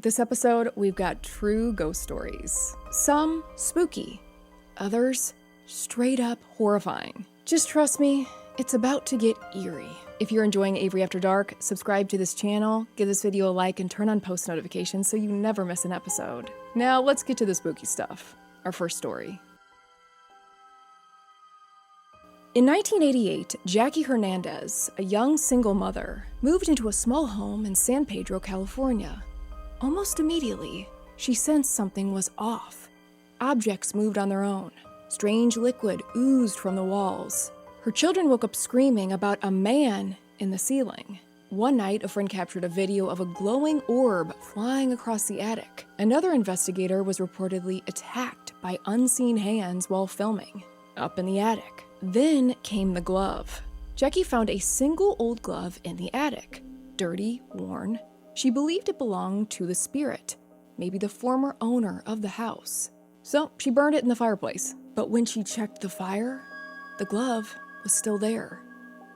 This episode, we've got true ghost stories. Some spooky, others straight up horrifying. Just trust me, it's about to get eerie. If you're enjoying Avery After Dark, subscribe to this channel, give this video a like, and turn on post notifications so you never miss an episode. Now let's get to the spooky stuff. Our first story. In 1988, Jackie Hernandez, a young single mother, moved into a small home in San Pedro, California. Almost immediately, she sensed something was off. Objects moved on their own. Strange liquid oozed from the walls. Her children woke up screaming about a man in the ceiling. One night, a friend captured a video of a glowing orb flying across the attic. Another investigator was reportedly attacked by unseen hands while filming, up in the attic. Then came the glove. Jackie found a single old glove in the attic, dirty, worn. She believed it belonged to the spirit, maybe the former owner of the house. So she burned it in the fireplace. But when she checked the fire, the glove was still there.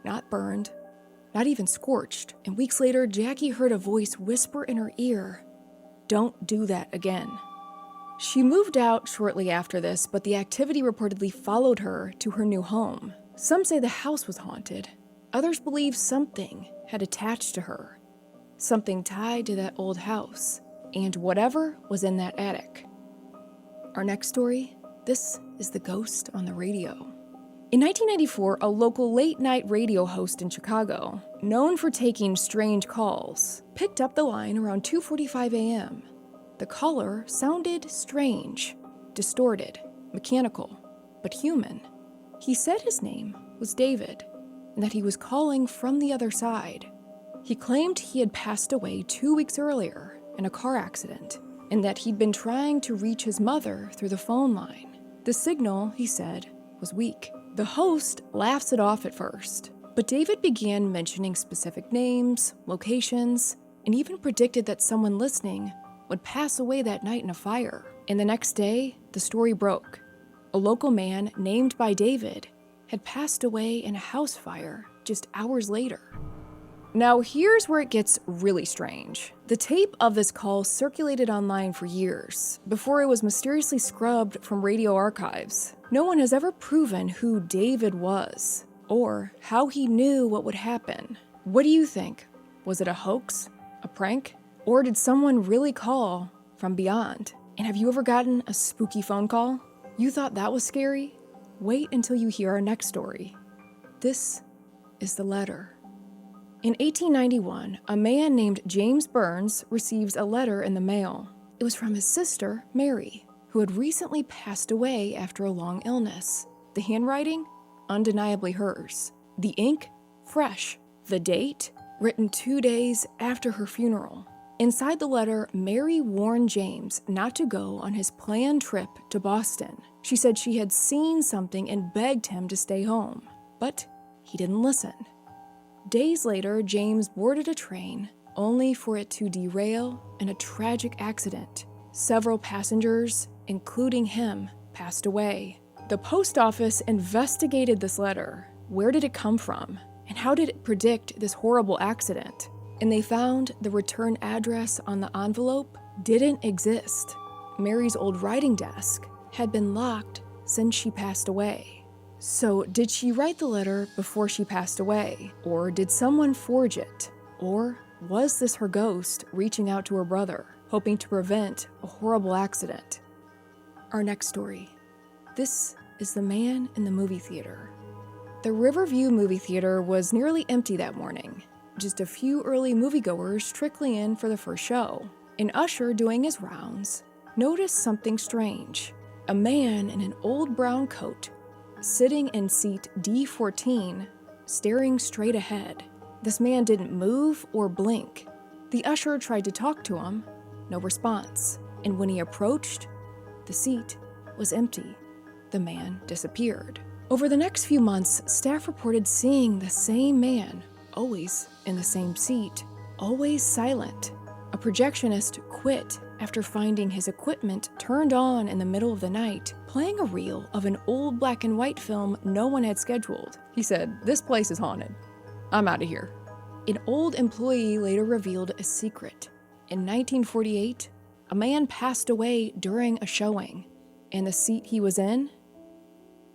Not burned, not even scorched. And weeks later, Jackie heard a voice whisper in her ear, "Don't do that again." She moved out shortly after this, but the activity reportedly followed her to her new home. Some say the house was haunted. Others believe something had attached to her. Something tied to that old house, and whatever was in that attic. Our next story, this is the ghost on the radio. In 1994, a local late-night radio host in Chicago, known for taking strange calls, picked up the line around 2:45 a.m. The caller sounded strange, distorted, mechanical, but human. He said his name was David, and that he was calling from the other side. He claimed he had passed away 2 weeks earlier in a car accident, and that he'd been trying to reach his mother through the phone line. The signal, he said, was weak. The host laughs it off at first, but David began mentioning specific names, locations, and even predicted that someone listening would pass away that night in a fire. And the next day, the story broke. A local man named by David had passed away in a house fire just hours later. Now here's where it gets really strange. The tape of this call circulated online for years, before it was mysteriously scrubbed from radio archives. No one has ever proven who David was, or how he knew what would happen. What do you think? Was it a hoax? A prank? Or did someone really call from beyond? And have you ever gotten a spooky phone call? You thought that was scary? Wait until you hear our next story. This is the letter. In 1891, a man named James Burns receives a letter in the mail. It was from his sister, Mary, who had recently passed away after a long illness. The handwriting? Undeniably hers. The ink? Fresh. The date? Written 2 days after her funeral. Inside the letter, Mary warned James not to go on his planned trip to Boston. She said she had seen something and begged him to stay home. But he didn't listen. Days later, James boarded a train, only for it to derail in a tragic accident. Several passengers, including him, passed away. The post office investigated this letter. Where did it come from? And how did it predict this horrible accident? And they found the return address on the envelope didn't exist. Mary's old writing desk had been locked since she passed away. So did she write the letter before she passed away? Or did someone forge it? Or was this her ghost reaching out to her brother, hoping to prevent a horrible accident? Our next story. This is the man in the movie theater. The Riverview movie theater was nearly empty that morning. Just a few early moviegoers trickling in for the first show. An usher doing his rounds noticed something strange. A man in an old brown coat, sitting in seat D14, staring straight ahead. This man didn't move or blink. The usher tried to talk to him, no response. And when he approached, the seat was empty. The man disappeared. Over the next few months, staff reported seeing the same man, always in the same seat, always silent. A projectionist quit after finding his equipment turned on in the middle of the night, playing a reel of an old black and white film no one had scheduled. He said, "This place is haunted. I'm out of here." An old employee later revealed a secret. In 1948, a man passed away during a showing, and the seat he was in?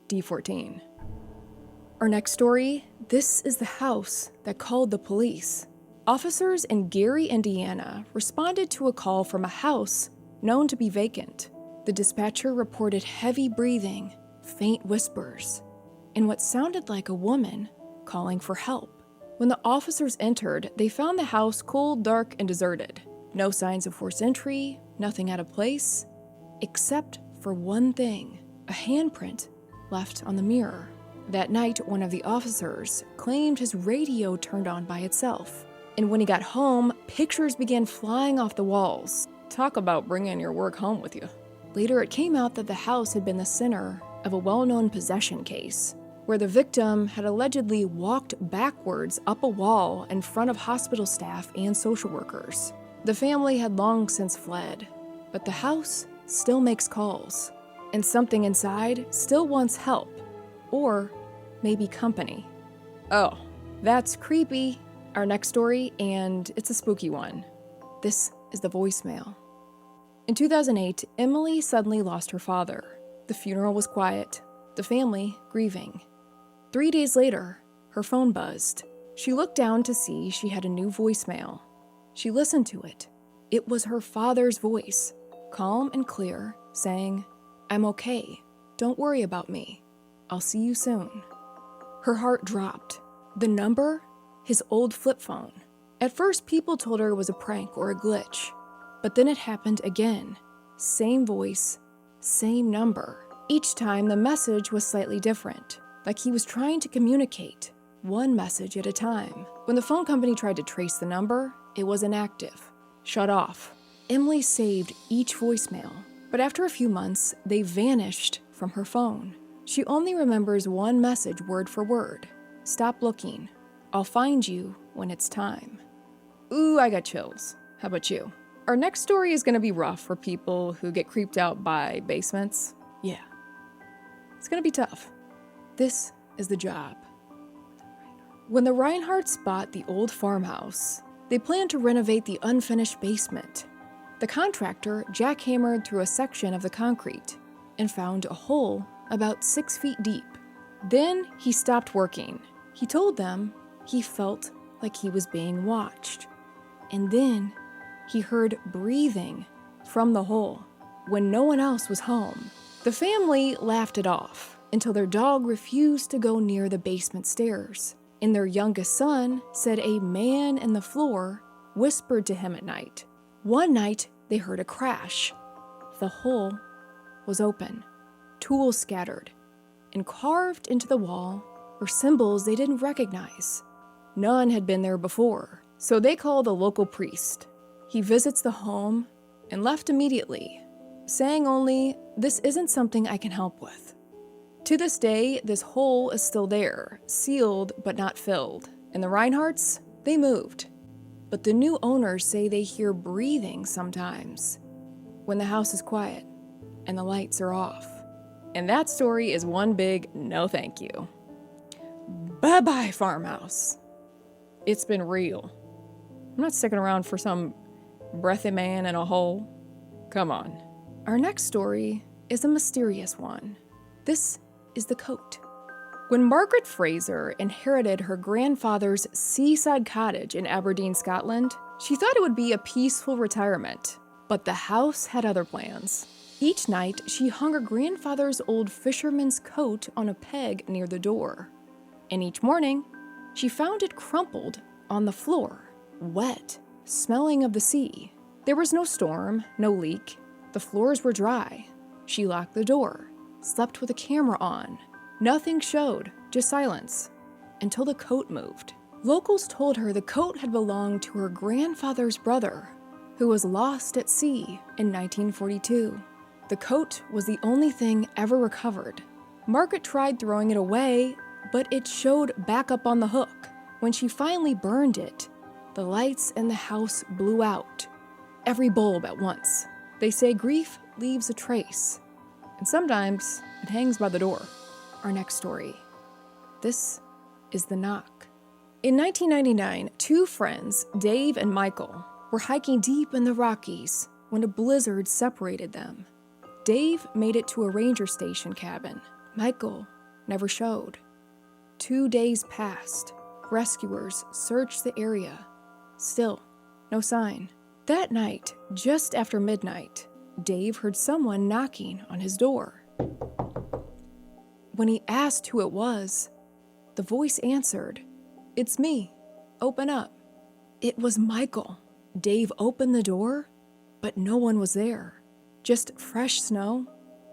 D14. Our next story, this is the house that called the police. Officers in Gary, Indiana, responded to a call from a house known to be vacant. The dispatcher reported heavy breathing, faint whispers, and what sounded like a woman calling for help. When the officers entered, they found the house cold, dark, and deserted. No signs of forced entry, nothing out of place, except for one thing, a handprint left on the mirror. That night, one of the officers claimed his radio turned on by itself. And when he got home, pictures began flying off the walls. Talk about bringing your work home with you. Later, it came out that the house had been the center of a well-known possession case, where the victim had allegedly walked backwards up a wall in front of hospital staff and social workers. The family had long since fled, but the house still makes calls, and something inside still wants help, or maybe company. Oh, that's creepy. Our next story, and it's a spooky one. This is the voicemail. In 2008, Emily suddenly lost her father. The funeral was quiet, the family grieving. 3 days later, her phone buzzed. She looked down to see she had a new voicemail. She listened to it. It was her father's voice, calm and clear, saying, "I'm okay. Don't worry about me. I'll see you soon." Her heart dropped. The number? His old flip phone. At first, people told her it was a prank or a glitch. But then it happened again. Same voice, same number. Each time, the message was slightly different, like he was trying to communicate, one message at a time. When the phone company tried to trace the number, it was inactive, shut off. Emily saved each voicemail, but after a few months, they vanished from her phone. She only remembers one message word for word. "Stop looking. I'll find you when it's time." Ooh, I got chills. How about you? Our next story is going to be rough for people who get creeped out by basements. Yeah. It's going to be tough. This is The Job. When the Reinhardts bought the old farmhouse, they planned to renovate the unfinished basement. The contractor jackhammered through a section of the concrete and found a hole about 6 feet deep. Then he stopped working. He told them he felt like he was being watched. And then he heard breathing from the hole when no one else was home. The family laughed it off until their dog refused to go near the basement stairs, and their youngest son said a man in the floor whispered to him at night. One night, they heard a crash. The hole was open, tools scattered, and carved into the wall were symbols they didn't recognize. None had been there before, so they called a local priest. He visits the home and left immediately, saying only, "This isn't something I can help with." To this day, this hole is still there, sealed but not filled. And the Reinhardts, they moved. But the new owners say they hear breathing sometimes when the house is quiet and the lights are off. And that story is one big no thank you. Bye-bye, farmhouse. It's been real. I'm not sticking around for some breathy man in a hole. Come on. Our next story is a mysterious one. This is the coat. When Margaret Fraser inherited her grandfather's seaside cottage in Aberdeen, Scotland, she thought it would be a peaceful retirement. But the house had other plans. Each night, she hung her grandfather's old fisherman's coat on a peg near the door. And each morning, she found it crumpled on the floor, wet, smelling of the sea. There was no storm, no leak. The floors were dry. She locked the door, slept with the camera on. Nothing showed, just silence, until the coat moved. Locals told her the coat had belonged to her grandfather's brother, who was lost at sea in 1942. The coat was the only thing ever recovered. Margaret tried throwing it away, but it showed back up on the hook. When she finally burned it, the lights in the house blew out. Every bulb at once. They say grief leaves a trace, and sometimes it hangs by the door. Our next story. This is The Knock. In 1999, two friends, Dave and Michael, were hiking deep in the Rockies when a blizzard separated them. Dave made it to a ranger station cabin. Michael never showed. 2 days passed. Rescuers searched the area. Still, no sign. That night, just after midnight, Dave heard someone knocking on his door. When he asked who it was, the voice answered, "It's me. Open up." It was Michael. Dave opened the door, but no one was there. Just fresh snow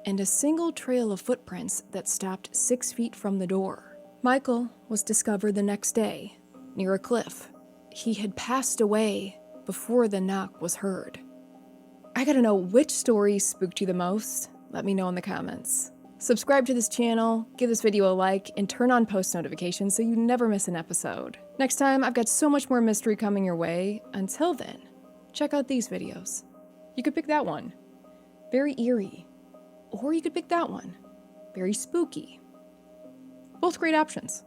and a single trail of footprints that stopped 6 feet from the door. Michael was discovered the next day, near a cliff. He had passed away before the knock was heard. I gotta know which story spooked you the most. Let me know in the comments. Subscribe to this channel, give this video a like, and turn on post notifications so you never miss an episode. Next time, I've got so much more mystery coming your way. Until then, check out these videos. You could pick that one. Very eerie. Or you could pick that one. Very spooky. Both great options.